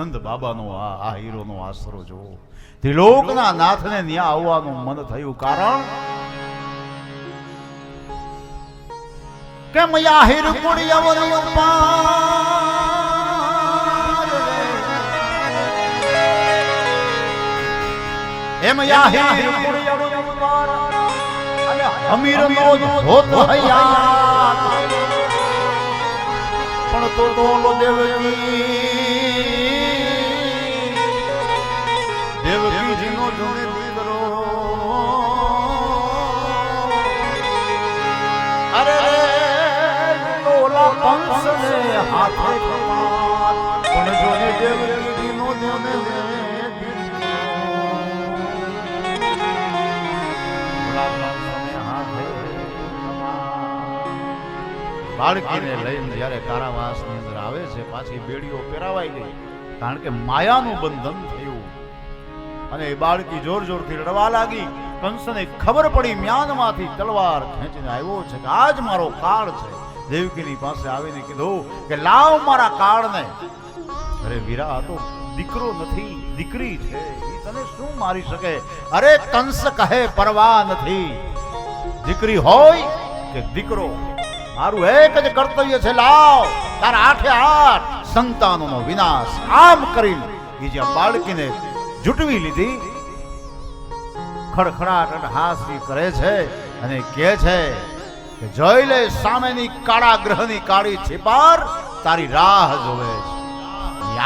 નંદ બાબાનો આ હીરોનો આશરો જો ત્રિલોકના નાથને ન્યા આવવાનું મન થયું કારણ કે મયા હીર કુડી અવરી પાર એ મયા હીર કુડી અવરી પાર અમીર નો હોત હૈયા પણ તો લો દેવકી દેવકીજીનો જોને દીકરો અરે તોલા કંસને હાથે કમાર પણ જોને દેવકીજીનો જોને બાળકીને લઈને જ્યારે કારાવાસની અંદર આવે છે પાછી બેડીઓ પહેરાવાઈ ગઈ કારણ કે માયાનું બંધન થયું અને એ બાળકી જોર જોરથી રડવા લાગી. કંસને ખબર પડી મ્યાનમાંથી તલવાર ખેંચીને આવ્યો છે કે આજ મારો કાળ છે. દેવકીની પાસે આવીને કીધું કે લાવ મારા કાળને. અરે વીરા આ તો દીકરો નથી દીકરી છે, એ તને શું મારી શકે? અરે કંસ કહે પરવા નથી, દીકરી હોય કે દીકરો મારું એક જ કર્તવ્ય છે, લાવ તારા આઠે આઠ સંતાનોનો વિનાશ. આમ કરીને એ જે બાળકીને જુટવી લીધી, ખડખડાટ હાસ્ય કરે છે અને કહે છે કે જોઈ લે સામેની કાળા ગ્રહની કાળી છીપાર તારી રાહ જોવે છે.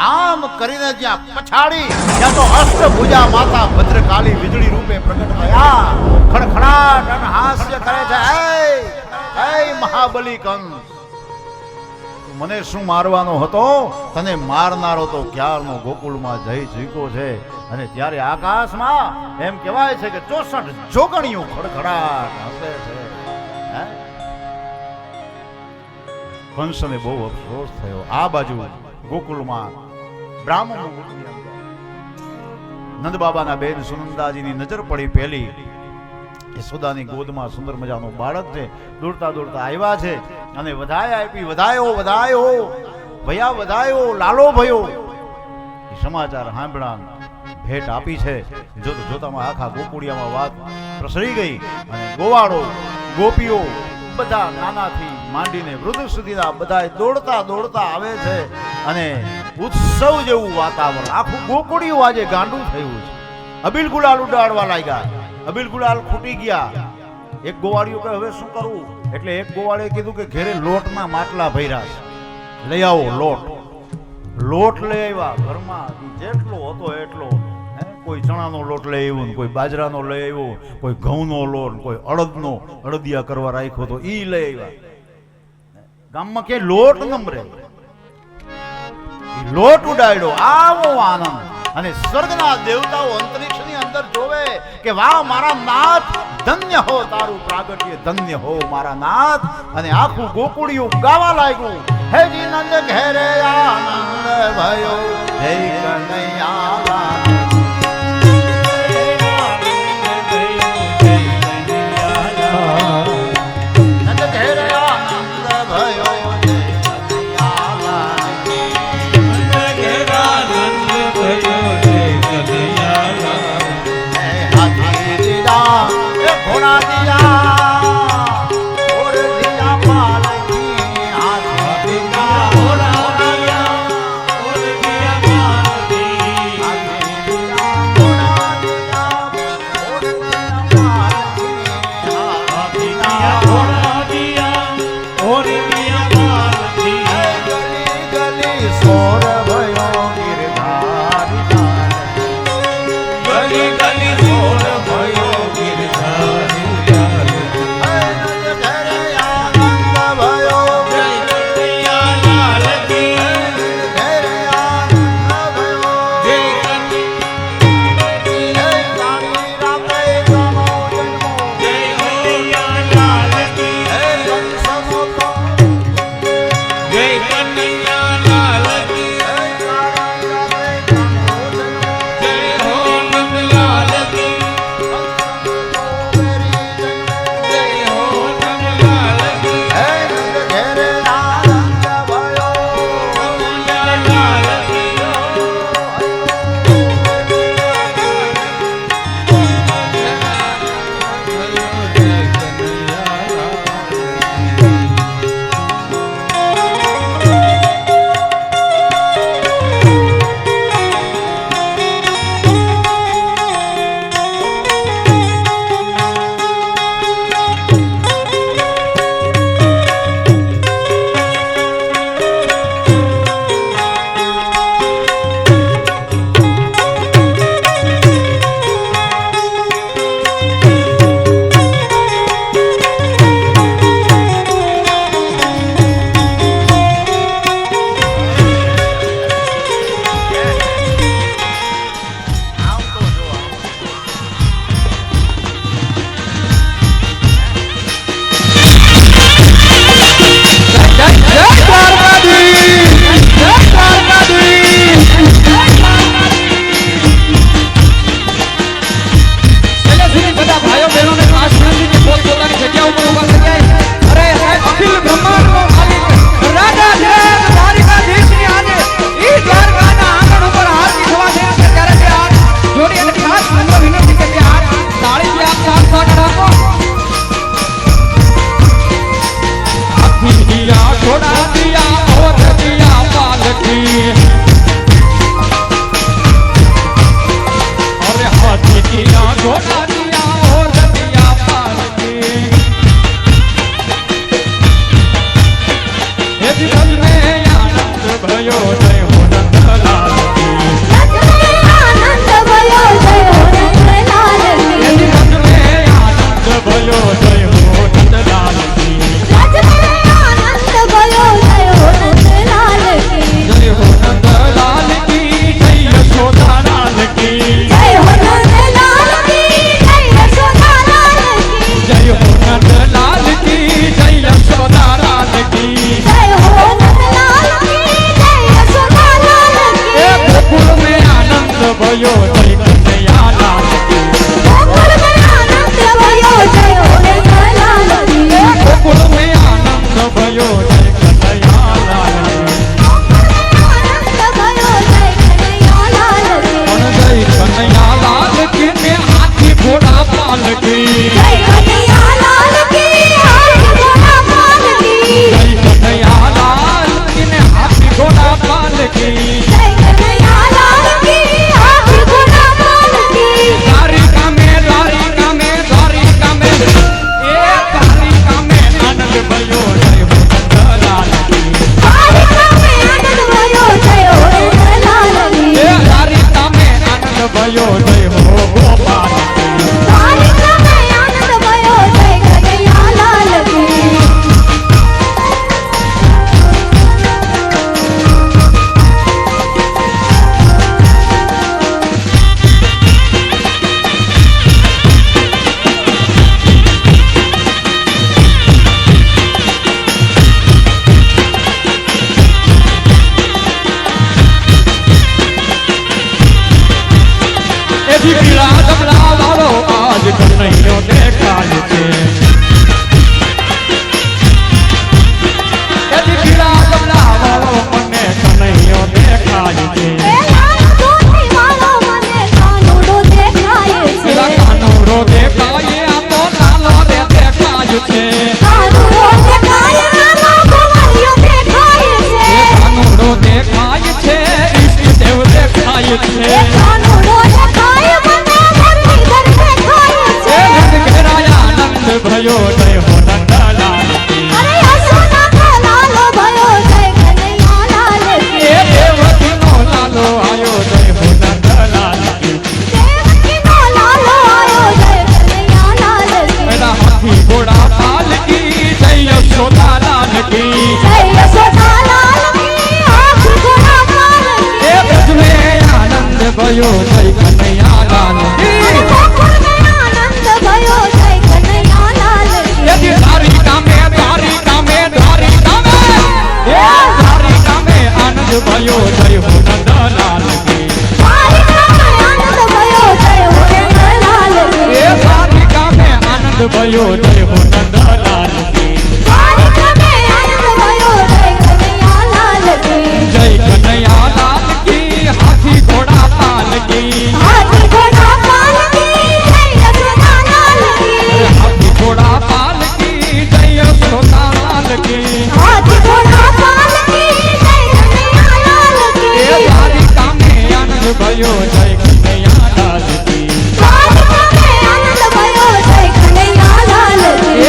આમ કરીને જ્યાં પછાડી ત્યાં તો અષ્ટભુજા માતા ભદ્રકાળી વીજળી રૂપે પ્રગટ થયા. ખડખડાટ હાસ્ય કરે છે, હે મહાબલી કંસ, મને શું મારવાનો હતો? તને મારનારો તો ક્યારનો ગોકુળમાં જઈ ચૂક્યો છે. અને ત્યારે આકાશમાં એમ કહેવાય છે કે 64 જોગણીઓ ખડખડાટ હસે છે. કંસને બહુ અફસોસ થયો. આ બાજુ ગોકુળમાં બ્રાહ્મણ નંદ બાબાના બેન સુનંદાજીની નજર પડી. પહેલી યશોદાની ગોદમાં સુંદર મજાનો બાળક છે. દોડતા દોડતા આવ્યા છે અને વધાઈ આપી, વધાયો વધાયો ભયા વધાયો લાલો ભયો. એ સમાચાર સાંભળ્યા, ભેટ આપી છે. જોતા જોતામાં આખા ગોકુળિયામાં વાત પ્રસરી ગઈ અને ગોવાળો ગોપીઓ બધા નાનાથી માંડીને વૃદ્ધ સુધીના બધા દોડતા દોડતા આવે છે અને ઉત્સવ જેવું વાતાવરણ. આખું ગોકુળિયું આજે ગાંડું થયું છે. અબીલ ગુલાલ ઉડાડવા લાગ્યા. અબીલ ગુલાલ ખૂટી ગયા. એક ગોવાળિયો કે હવે શું કરવું? એટલે એક ગોવાળે કીધું કે ઘેરે લોટના માટલા ભર્યા છે, લઈ આવો લોટ. લોટ લઈ આવ્યા. ઘરમાં જેટલો હતો એટલો. કોઈ ચણાનો લોટ લઈ આવ્યો, કોઈ બાજરાનો લઈ આવ્યો, કોઈ ઘઉંનો લોટ, કોઈ અડદનો અડદિયા કરવા રાખ્યો તો ઈ લઈ આવ્યા. ગામમાં કે લોટ નંબરે લોટ ઉડાડ્યો. આવો આનંદ. અને સ્વર્ગના દેવતાઓ અંતરિક્ષની અંદર જોવે કે વાહ મારા નાથ, ધન્ય હો તારું પ્રાગટ્ય, ધન્ય હો મારા નાથ. અને આખું ગોકુળિયું ગાવા લાગ્યું, હે જી નંદ ઘેરે આનંદ ભયો, જય કનૈયા भयो जय कन्हैयालाल आनंद भयो जय कन्हैयालाल यदि द्वारिका में द्वारिका में द्वारिका में आनंद भयो जय हो नंदलाल की द्वारिका में आनंद भयो जय हो नंदलाल की द्वारिका में आनंद भयो जय हो नंदलाल की द्वारिका में आनंद भयो जय कन्हैयालाल की जय कन्हैयालाल की हाथी घोड़ा पाल की हाथी घोड़ा पाल की जय यशोदालाल की हाथी घोड़ा पाल की जय यशोदालाल की हाथी घोड़ा पाल की जय कन्हैयालाल की द्वारिका में आनंद भयो जय कन्हैयालाल की द्वारिका में आनंद भयो जय कन्हैयालाल की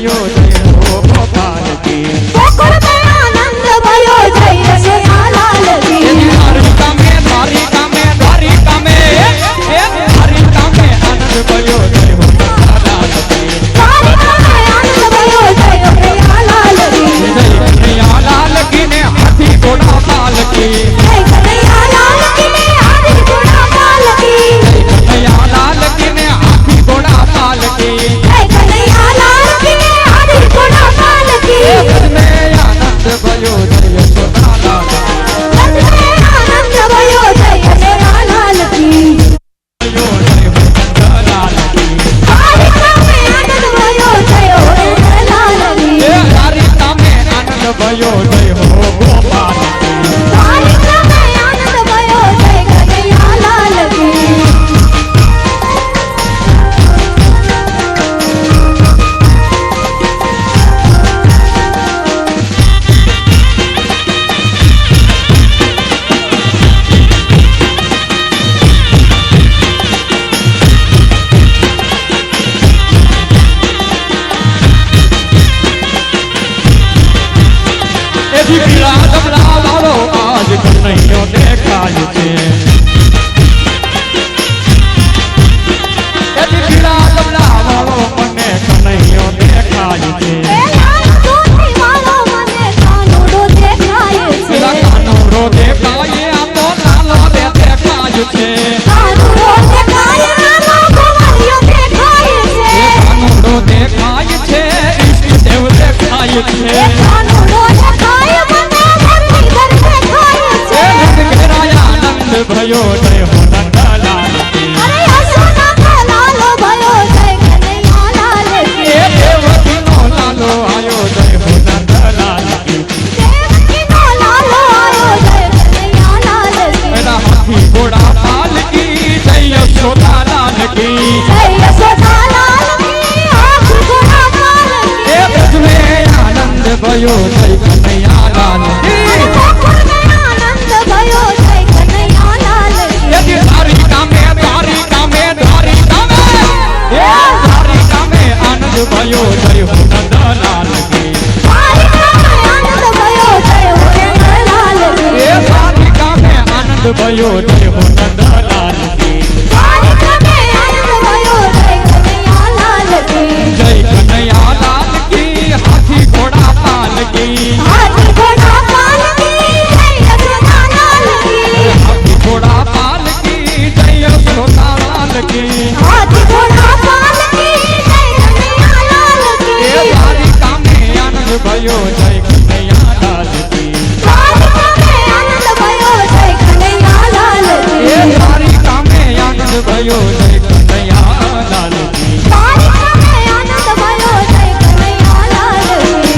भयो जय हो गोपाल की ગોકુળ में આનંદ भयो જય યશોદાલાલ કી દ્વારિકા में દ્વારિકા में દ્વારિકા में દ્વારિકા में आनंद भयो जय हो गोपाल की દ્વારિકા में આનંદ भयो જય કનૈયાલાલ કી जय कन्हैयालाल की ने हाथी घोड़ा पाल की જય કનૈયાલાલ કી ને આદિ ગુણા પાલ કી कन्हैयालाल की ने हाथी घोड़ा पाल की જય કનૈયાલાલ કી ને આદિ ગુણા પાલ કી ब्रज में आनंद भयो जय यशोदालाल રથ में આનંદ भयो જય યશોદાલાલ કી भयो जय हो नंदलाल की દ્વારિકા में આનંદ भयो જય યશોદાલાલ કી દ્વારિકા में आनंद भयो जय हो गोपाल की દ્વારિકા में આનંદ भयो જય કનૈયાલાલ કી એથી પીળા ડબલા વાળો આજ કનૈયો દેખાય છે એથી પીળા ડબલા વાળો મને કનૈયો દેખાય છે એ લાલ ધોતી વાળો મને કાનુડો દેખાય છે પીળા કાનુડો દેખાય આ તો લાલો દેખાય છે કાનુડો દેખાય નાનો ગોવાળિયો દેખાય છે કાનુડો દેખાય છે ઈષ્ટદેવ દેખાય છે કાનુડો દેખાય મને મુરલીધર દેખાય છે ઘેરાયા આનંદ भयो જય હો નંદલાલ કી અરે યશોદાનો લાલો भयो જય કનૈયાલાલ કી એ દેવકીનો લાલો આયો જય હો નંદલાલ કી દેવકીનો લાલો આયો જય કનૈયાલાલ કી मेरा हाथी घोड़ा पाल की जय यशोदालाल की જય યશોદાલાલ કી આખી ઘોડા પાલ ए કી ब्रज में आनंद भयो जय कन्हैयालाल की ગોકુળ में આનંદ भयो જય કનૈયાલાલ કી यदि द्वारिका में द्वारिका में द्वारिका में ए द्वारिका में आनंद भयो जय हो नंदलाल की દ્વારિકા में आनंद भयो जय યશોદાલાલ કી ए द्वारिका में आनंद भयो जय हो नंदलाल की દ્વારિકા में आनंद भयो जय कनैयालाल की जय कन्हैयालाल की हाथी घोड़ा पाल की हाथी घोड़ा पाल की जय યશોદાલાल की हाथी घोड़ा पाल की जय यशोदालाल की हाथी घोड़ा पाल की जय कनैयालाल ए की द्वारिका में आनंद भयो जय कन्हैयालाल की દ્વારિકા में आनंद भयो जय कनैयालाल ए की द्वारिका में आनंद भयो जय कन्हैयालाल की દ્વારિકા में आनंद भयो जय कनैयालाल की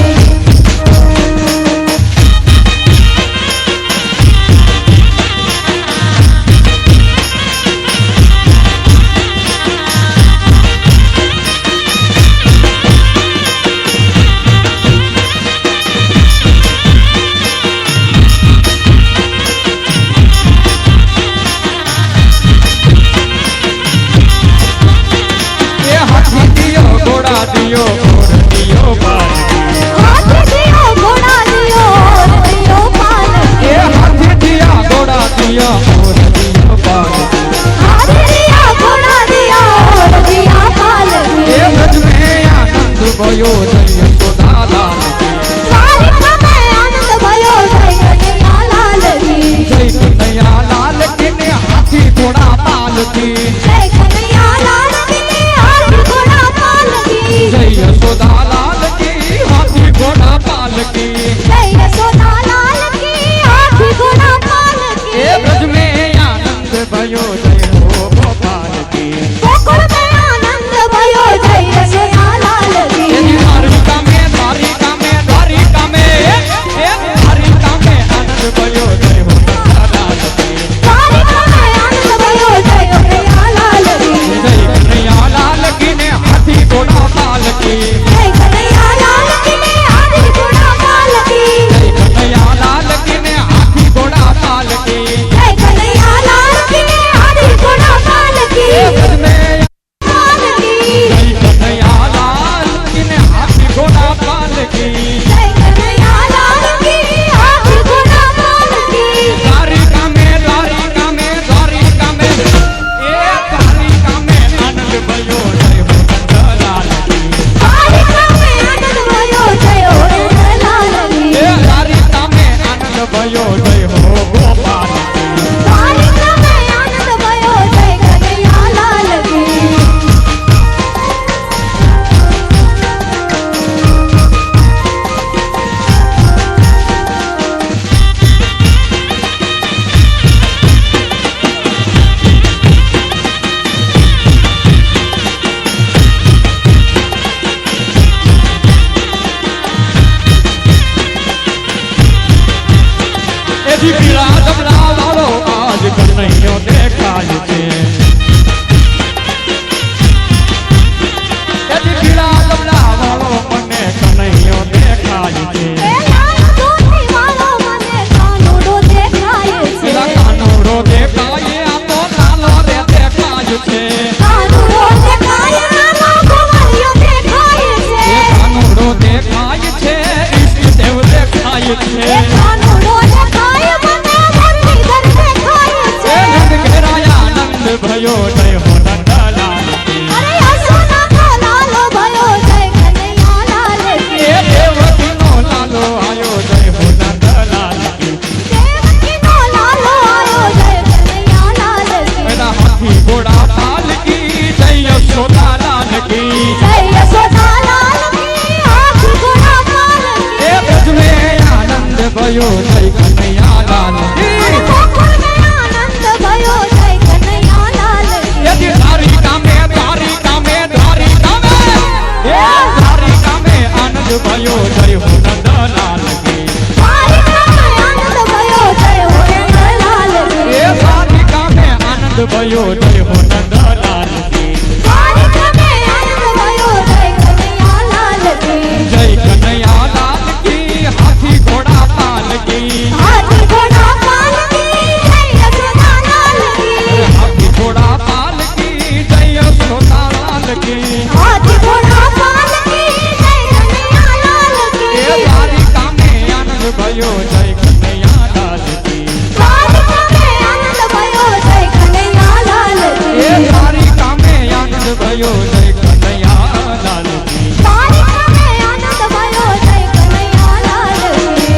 ए हाथी दियो घोड़ा दियो और दियो पाल की हाथी दियो घोड़ा दियो और दियो पाल ए हाथी दिया घोड़ा दिया और दियो पाल की हाथी दिया घोड़ा दिया और दिया पाल ए ब्रज में आनंद भयो जय यशोदालाल की દ્વારિકા में आनंद भयो जय कनैयालाल की जय कन्हैयालाल की ने हाथी घोड़ा पाल की जय कनैयालाल की ने हाथी घोड़ा पाल की जय यशोदालाल की हाथी घोड़ा पाल की जय यशोदालाल की हाथी घोड़ा पाल की ए ब्रज में आनंद भयो जय हो गोपाल की ગોકુળ में आनंद भयो जय यशोदालाल की यदि भयो जय कन्हैया लाल की દ્વારિકા મેં આનંદ ભયો જય કનૈયા લાલ કી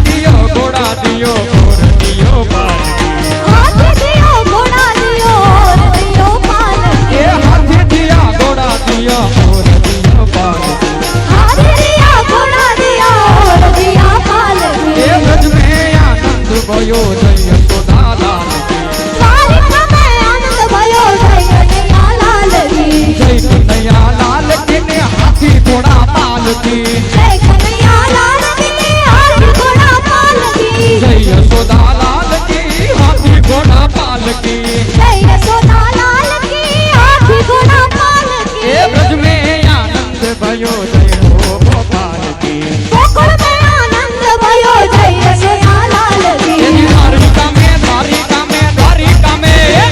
दियो और दियो पालकी હાથી દિયો ઘોડા દિયો ઓર દિયો પાલકી ये हाथी दिया घोड़ा दिया और दियो पालकी હાથી દિયા ઘોડા દિયા ઓર દિયા પાલકી ये ब्रज में आनंद भयो जय यशोदा लाल की દ્વારિકા મેં આનંદ ભયો જય કનૈયા લાલ કી जय कन्हैया लाल की ने हाथी घोड़ा पालकी જય કનૈયા લાલ કી હાથી ઘોડા પાલકી जय यशोदा लाल की हाथी घोड़ा पालकी જય યશોદા લાલ કી હાથી ઘોડા પાલકી ये ब्रज में आनंद भयो जय हो गोपाल की ગોકુળ મેં આનંદ ભયો જય યશોદા લાલ ये કી द्वारिका में द्वारिका में द्वारिका में ये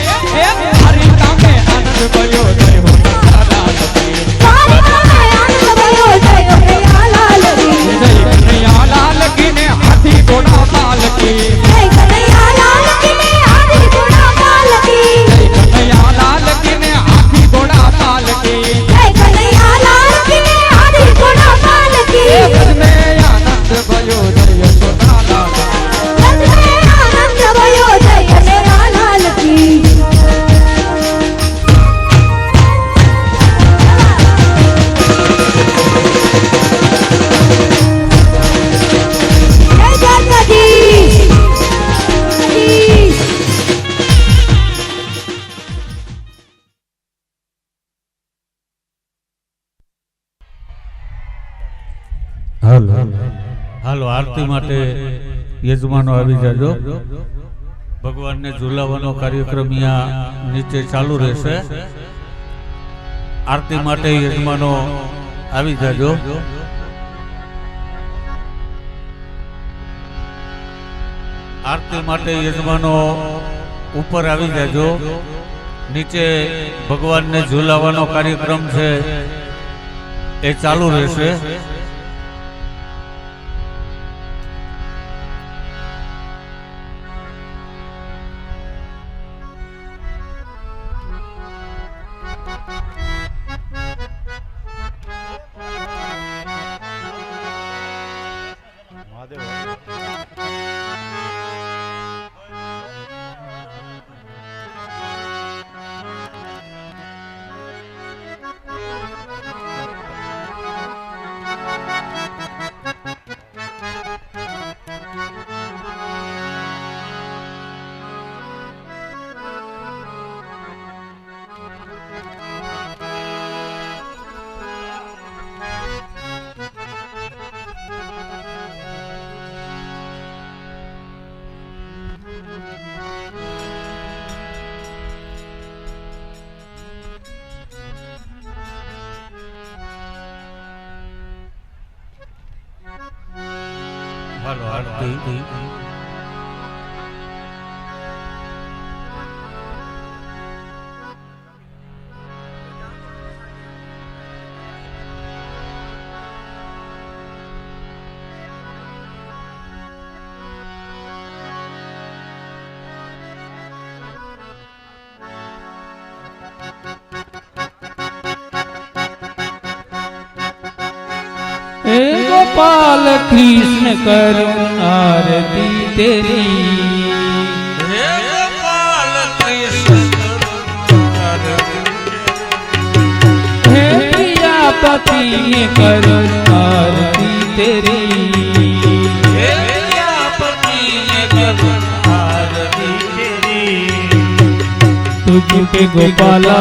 द्वारिका में आनंद भयो जय हो लाल की દ્વારિકા મેં આનંદ ભયો જય કનૈયા લાલ કી जय कन्हैया लाल की ने हाथी घोड़ा पालकी જય કનૈયા લાલ કી ને હાથી ઘોડા પાલકી जय कन्हैया लाल की ने हाथी घोड़ा पालकी જય કનૈયા લાલ કી ને હાથી ઘોડા પાલકી ये ब्रज में आनंद भयो जय यशोदा लाल રથ મેં આનંદ ભયો જય કનૈયા લાલ કી જય દ્વારકાધીશ હાલો હાલો આરતી માટે યજમાનો આવી જાજો. ભગવાનને ઝુલાવવાનો કાર્યક્રમ અહીંયા નીચે ચાલુ રહેશે. આરતી માટે યજમાનો આવી જાજો. આરતી માટે યજમાનો ઉપર આવી જાજો. નીચે ભગવાનને ઝુલાવવાનો કાર્યક્રમ છે એ ચાલુ રહેશે. મહાદેવ હાલો આરતી हे गोपाल कृष्ण करूं आरती तेरी हे गोपाल कृष्ण हे प्रियापति करूं आरती तेरी हे प्रियापति करूं आरती तेरी तुझ पे गोपाला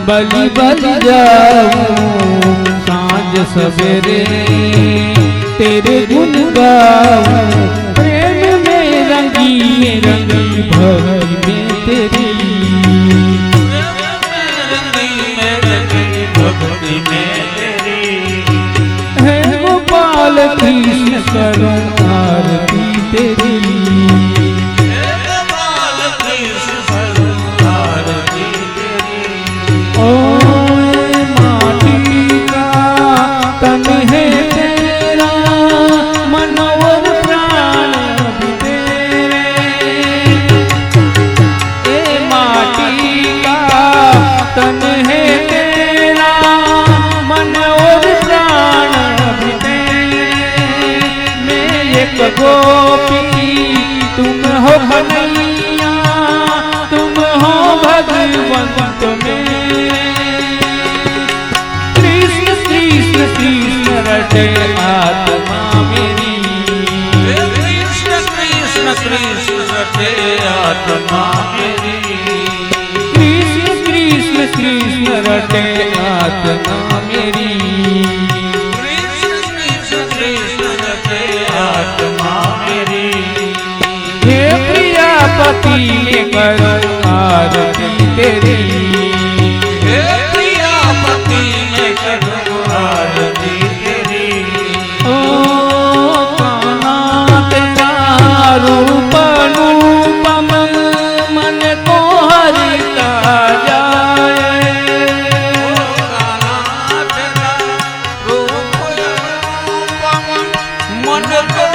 बलि बलि जाऊं सांझ सवेरे तेरे गुण गाऊं प्रेम में रंगी रंगी भक्ति में तेरी भक्ति में तेरी कृष्ण करूं आरती तेरी। हे गोपाल कृष्ण आरती तेरी। ओ माटी का तन है तेरा, मन और प्राण भी तेरे। ए माटी का तन है तेरा, मन और प्राण भी तेरे। मैं एक गोपी तुम हो कन्हैया, तुम हो भगवंत मेरे। कृष्ण कृष्ण कृष्ण रटे आत्मा मेरी। हे कृष्ण कृष्ण कृष्ण रटे आत्मा मेरी। कृष्ण कृष्ण कृष्ण रटे आत्मा मेरी। कृष्ण कृष्ण कृष्ण रटे आत्मा मेरी। हे प्रिया पति में करूं आरती तेरी। हे प्रिया पति में करूं आरती तेरी। ओ कान्हा तेरा रूप अनुपम, मन को हरिता जाए। मन को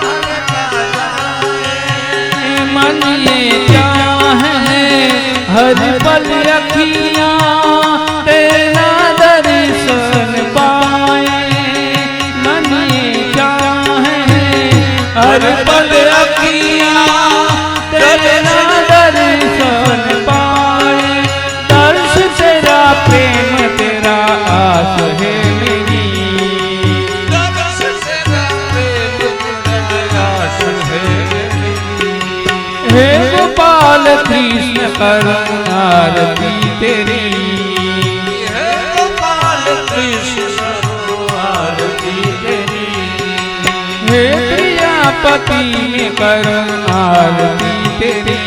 हरता जाए। मन ये चाहे हर पल अखियाँ तेरा दर्शन पाए। मन ये चाहे हर पल अखियाँ तेरा दर्शन पाए। दर्श तेरा प्रेम तेरा आस है मेरी। दर्श से प्रेम तेरा आस है मेरी। हे गोपाल कृष्ण करूं आरती तेरी। हे गोपाल कृष्ण आरती तेरी। हे प्रिया पति में करूं आरती तेरी।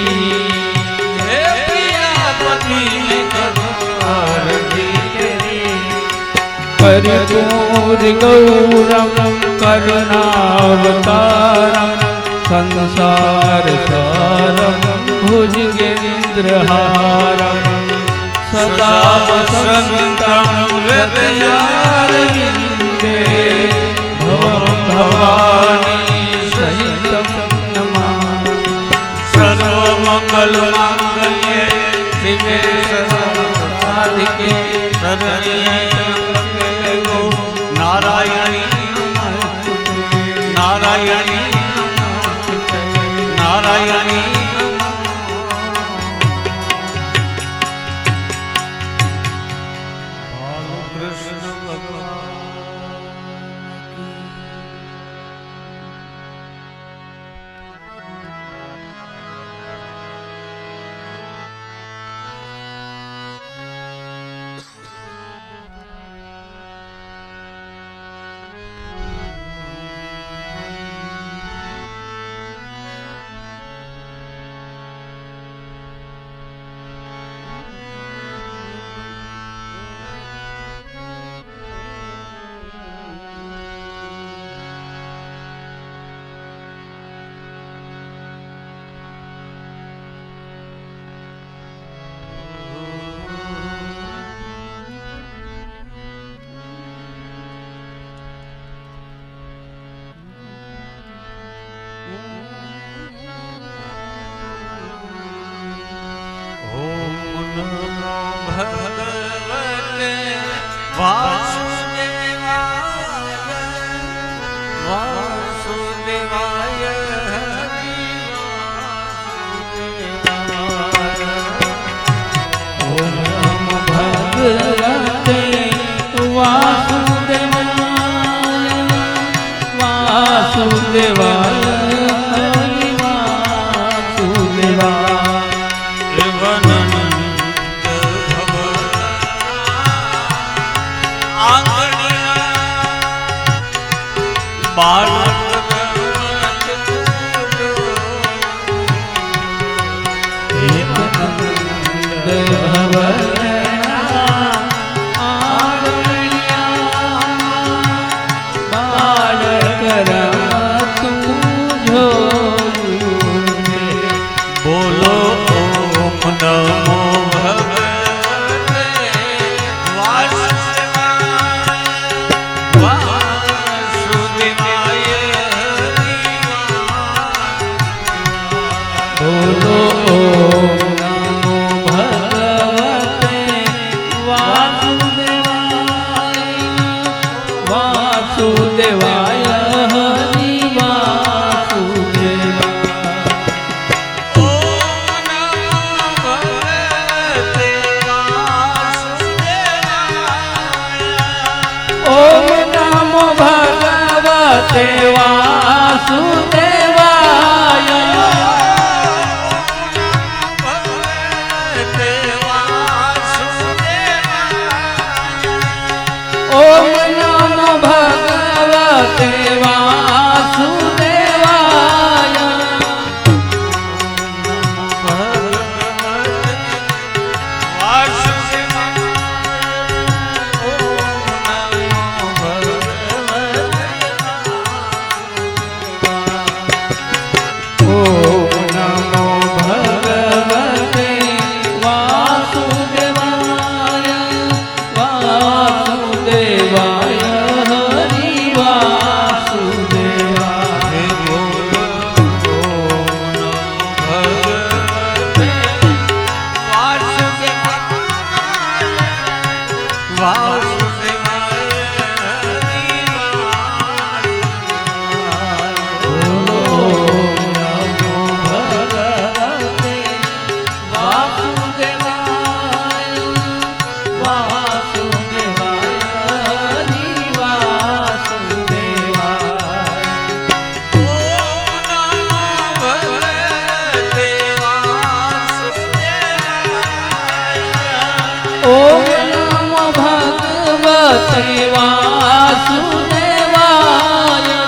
हे प्रिया पति में करूं आरती तेरी। कर्पूर गौरम करुणावतारम, संसार सारम भुजगेन्द्रहारम, सदा वसन्तं हृदयारविन्दे भवं भवानी सहितं नमामि। सर्वमङ्गलमाङ्गल्ये शिवे सर्वसाधिके शरण्ये त्र्यम्बके गौरी नारायणी नमोस्तुते। नारायणी नमोस्तुते। नारायणी कृष्ण भगवान। વાસુદેવાય હરિ વાસુદેવાય ઓમ નમો ભગવતે વાસુદેવાય. ઓમ નમો ભગવતે વાસુદેવાય. ઓમ નમો ભગવતે વાસુદેવાય વાસુદેવાય હરિ વાસુદેવાય. ઓમ નમો ભગવતે વાસુદેવાય.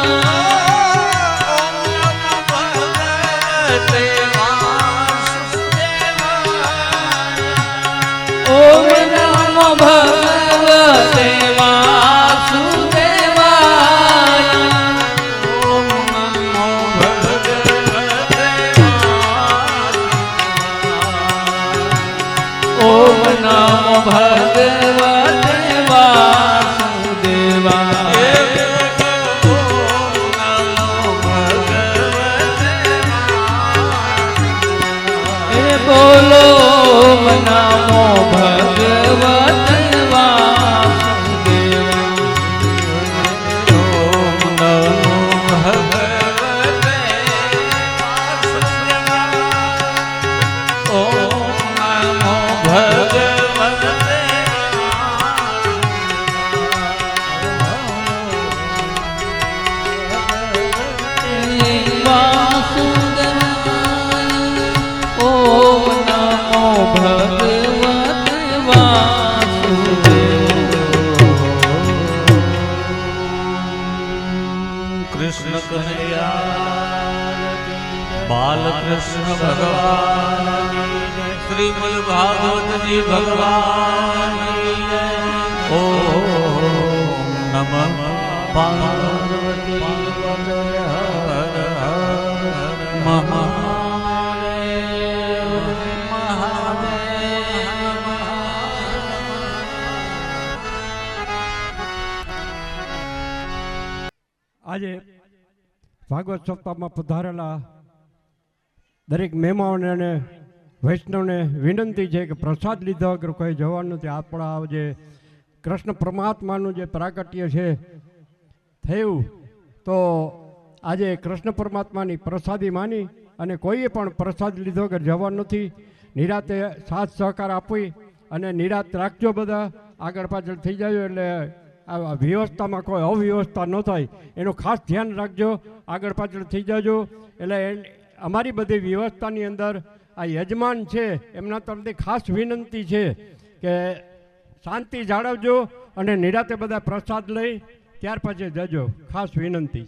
ઓમ નમો ભગવતે વાસુદેવાય. ઓમ નમો ભગવતે વાસુદેવાય. એ બોલો ઓમ નમો ભગવતે વાસુદેવાય. ઓમ નમો ભગવતે ઓમ નમો ભગવતે વાસુદેવાય. ઓમ નમો ભગવતે વાસુદેવાય. કૃષ્ણ કનૈયા બાલકૃષ્ણ ભગવાન શ્રીમદ ભાગવતજી ભગવાન ઓમ નમઃ પાર્વતી હર હર મહાદેવ મહાદેવ. આજે ભાગવત સપ્તાહમાં પધારેલા દરેક મહેમાનોને અને વૈષ્ણવને વિનંતી છે કે પ્રસાદ લીધા વગર કોઈ જવાનું નથી. આપણા જે કૃષ્ણ પરમાત્માનું જે પ્રાગટ્ય છે થયું તો આજે કૃષ્ણ પરમાત્માની પ્રસાદી માની અને કોઈએ પણ પ્રસાદ લીધો વગર જવાનું નથી. નિરાતે સાથ સહકાર આપી અને નિરાત રાખજો. બધા આગળ પાછળ થઈ જાય એટલે આ વ્યવસ્થામાં કોઈ અવ્યવસ્થા ન થાય એનું ખાસ ધ્યાન રાખજો. આગળ પાછળ થઈ જાજો એટલે અમારી બધી વ્યવસ્થાની અંદર આ યજમાન છે એમના તરફથી ખાસ વિનંતી છે કે શાંતિ જાળવજો અને નિરાતે બધા પ્રસાદ લઈ ત્યાર પછી જજો. ખાસ વિનંતી.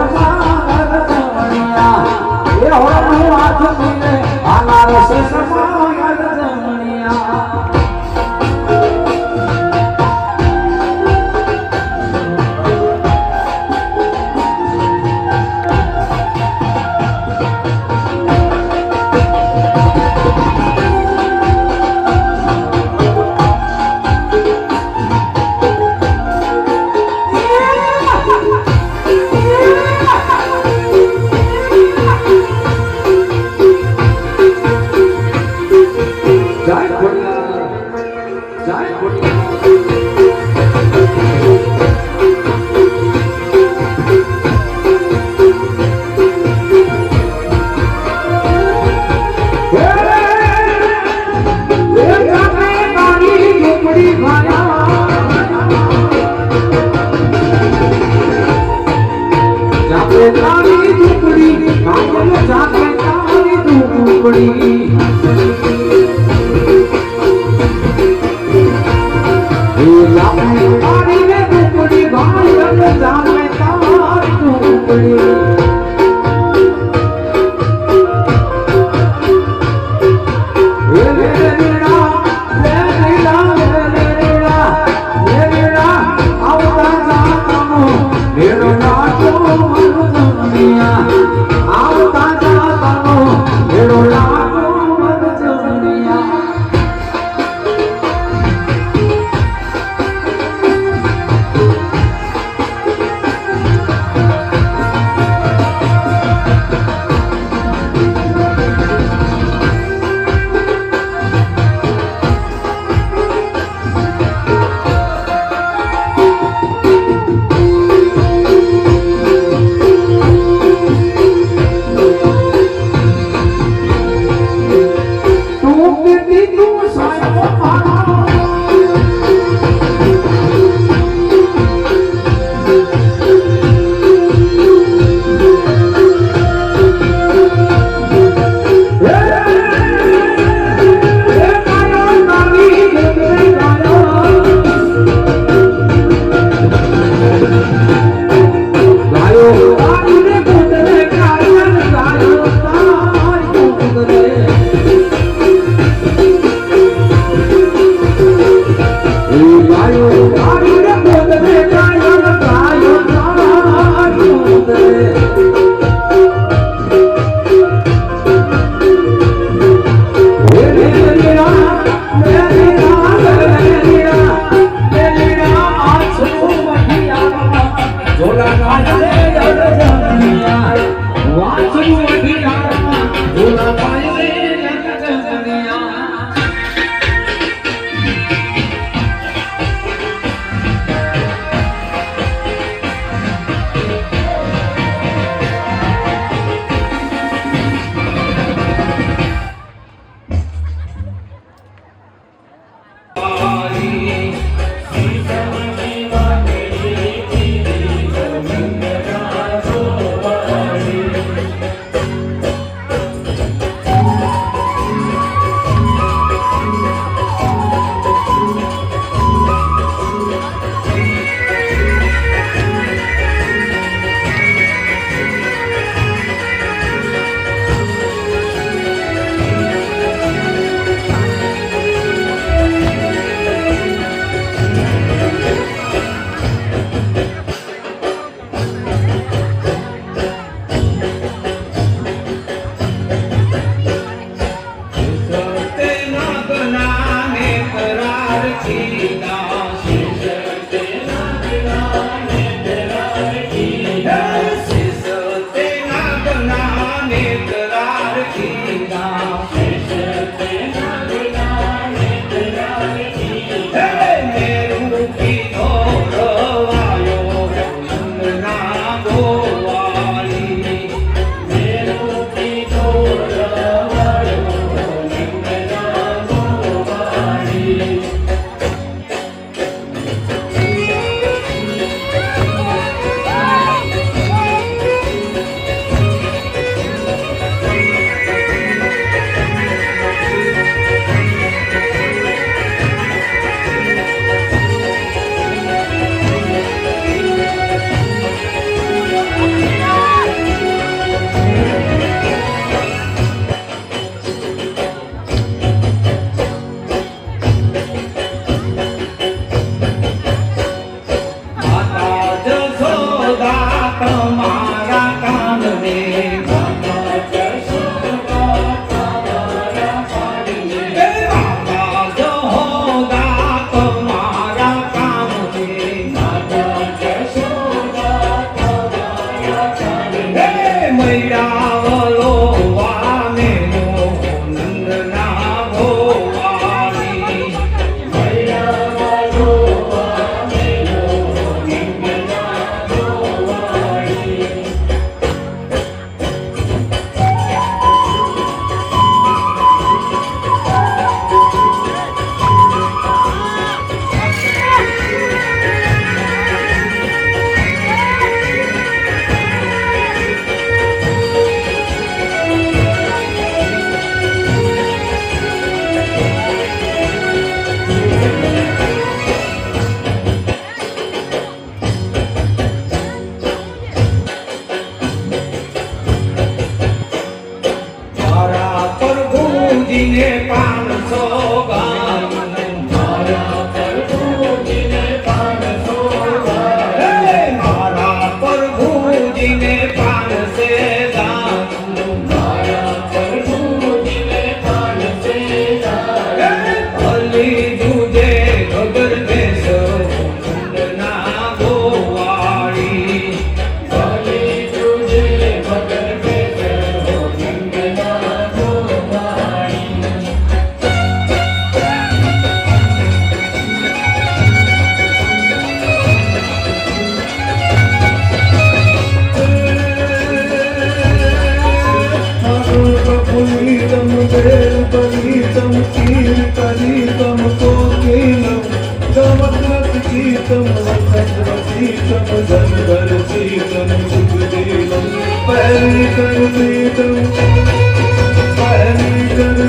આનાર તારી ઝૂંપડી કાજલ જાગે તારી ઝૂંપડી એ લાગે તારી રે ઝૂંપડી કાજલ જાગે તારી ઝૂંપડી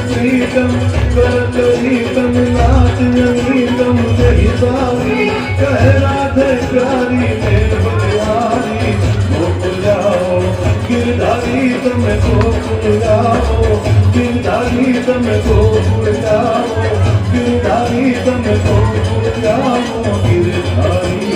प्रीतम करत रीतम नाच नीतम जही सारी कह राधे प्यारी मेर बलिहारी गोकुल जाओ गिरधारी तम गोकुल जाओ गिरधारी तम गोकुल जाओ गिरधारी तम गोकुल जाओ गिरधारी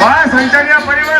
વાહ સંચાલિયા પરિવાર